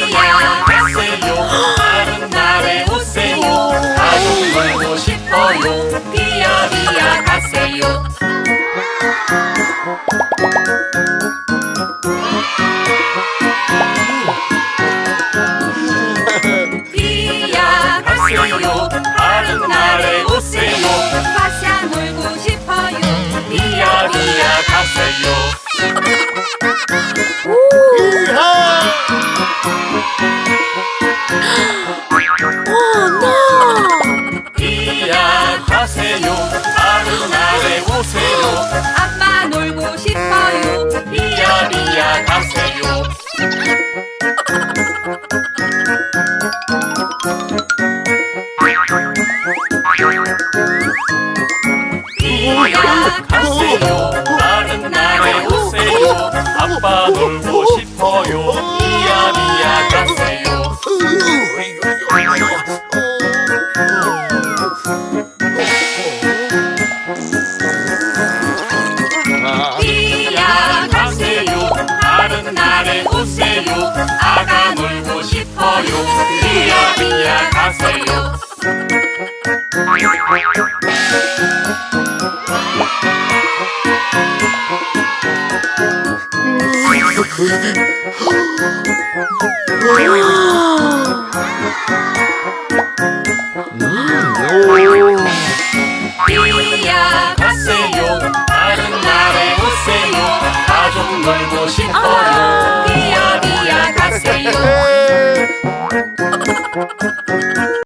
삐야 가세요. 다른 날에 오세요. 가족 놀고 싶어요. 삐야 삐야 가세요. 삐야 가세요. 다른 날에 오세요. 가샤 놀고 싶어요. 삐야 삐야 가세요. 삐야 가세요. 다른 날에 오세요. 아빠 놀고 싶어요. 삐야 삐야 가세요. 삐야 가세요. 다른 날에 오세요. 아빠 놀고 싶어요. 삐야 삐야 가세요. 삐야 가세요. 다른 날에 오세요. 아가 놀고 싶어요. 삐야 삐야 가세요. 삐야 가세요. 다른 날에 오세요. 가족 놀고 싶어요. 삐야 삐야 가세요.